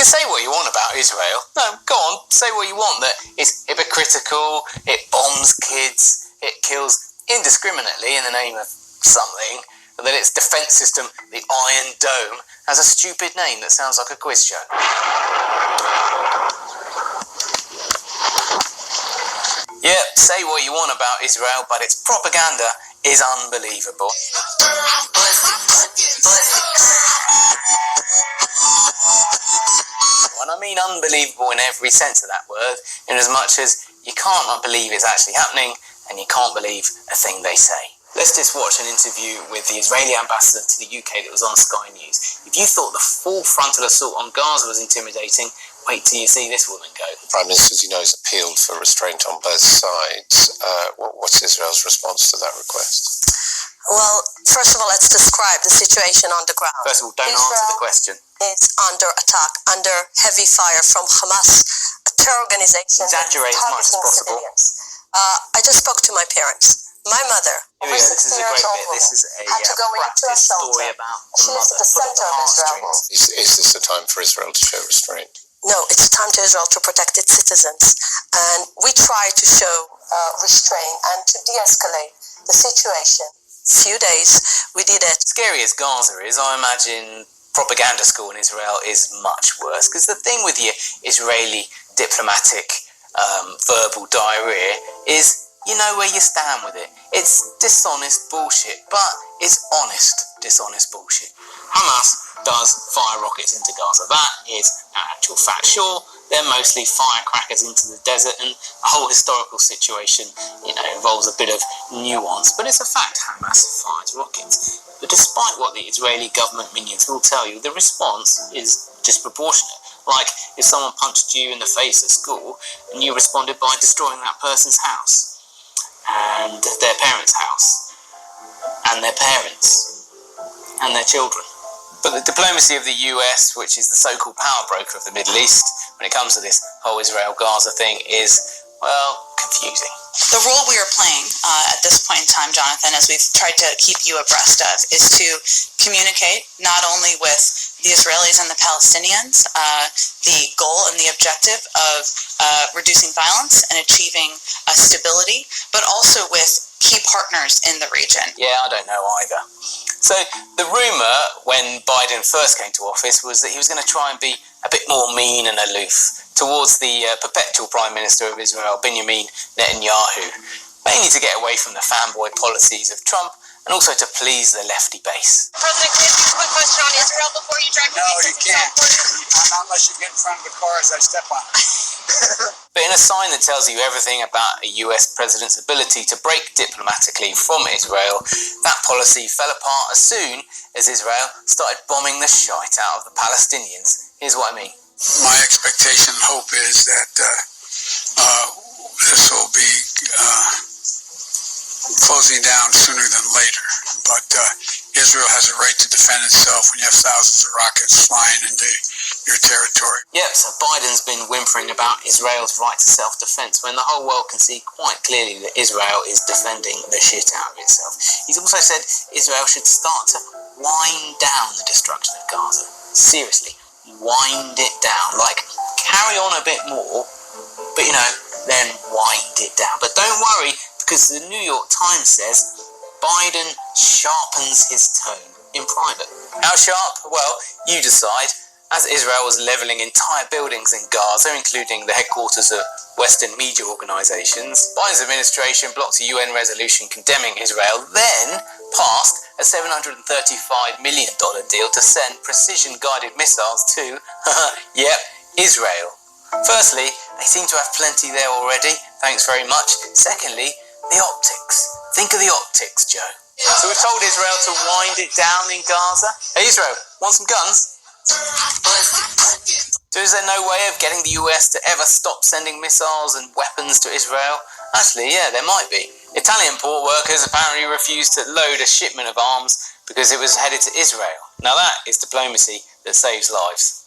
can say what you want about Israel. No, go on, say what you want, that it's hypocritical, it bombs kids, it kills indiscriminately in the name of something, and that its defence system, the Iron Dome, has a stupid name that sounds like a quiz show. Yeah, say what you want about Israel, but its propaganda is unbelievable. And I mean unbelievable in every sense of that word, in as much as you can't believe it's actually happening, and you can't believe a thing they say. Let's just watch an interview with the Israeli ambassador to the UK that was on Sky News. If you thought the full frontal assault on Gaza was intimidating, wait till you see this woman go. The Prime Minister, as you know, has appealed for restraint on both sides. What's Israel's response to that request? Well, first of all, let's describe the situation on the ground. First of all, don't answer the question. It's under attack, under heavy fire from Hamas, a terror organization. Exaggerate as much as possible. I just spoke to my parents. My mother, Here we go, this is a great bit. This is a practice story about the mother. Put up the heartstrings. Is this a time for Israel to show restraint? No, it's time to Israel to protect its citizens. And we try to show restraint and to de-escalate the situation. Few days we did it. Scary as Gaza is, I imagine propaganda school in Israel is much worse, because the thing with your Israeli diplomatic verbal diarrhea is you know where you stand with it. It's dishonest bullshit, but it's honest dishonest bullshit. Hamas does fire rockets into Gaza. That is an actual fact. Sure, they're mostly firecrackers into the desert, and the whole historical situation, involves a bit of nuance, but it's a fact Hamas fires rockets. But despite what the Israeli government minions will tell you, the response is disproportionate. Like if someone punched you in the face at school and you responded by destroying that person's house and their parents' house and their parents and their children. But the diplomacy of the US, which is the so-called power broker of the Middle East, when it comes to this whole Israel-Gaza thing, is, well, confusing. The role we are playing at this point in time, Jonathan, as we've tried to keep you abreast of, is to communicate not only with the Israelis and the Palestinians, the goal and the objective of reducing violence and achieving stability, but also with key partners in the region. Yeah, I don't know either. So the rumour when Biden first came to office was that he was going to try and be a bit more mean and aloof towards the perpetual Prime Minister of Israel, Benjamin Netanyahu, mainly to get away from the fanboy policies of Trump and also to please the lefty base. President, can I ask you a quick question on Israel before you drive away? No, you can't. Not unless you get in front of the car as I step on it. But in a sign that tells you everything about a US president's ability to break diplomatically from Israel, that policy fell apart as soon as Israel started bombing the shite out of the Palestinians. Here's what I mean. My expectation and hope is that this will be closing down sooner than later. But Israel has a right to defend itself when you have thousands of rockets flying into your territory. Yep, so Biden's been whimpering about Israel's right to self-defense when the whole world can see quite clearly that Israel is defending the shit out of itself. He's also said Israel should start to wind down the destruction of Gaza. Seriously, wind it down. Like, carry on a bit more, but then wind it down. But don't worry, because the New York Times says Biden sharpens his tone in private. How sharp? Well, you decide. As Israel was levelling entire buildings in Gaza, including the headquarters of Western media organisations, Biden's administration blocked a UN resolution condemning Israel, then passed a $735 million deal to send precision-guided missiles to, Israel. Firstly, they seem to have plenty there already, thanks very much. Secondly, the optics. Think of the optics, Joe. So we've told Israel to wind it down in Gaza. Hey Israel, want some guns? So is there no way of getting the US to ever stop sending missiles and weapons to Israel? Actually, yeah, there might be. Italian port workers apparently refused to load a shipment of arms because it was headed to Israel. Now that is diplomacy that saves lives.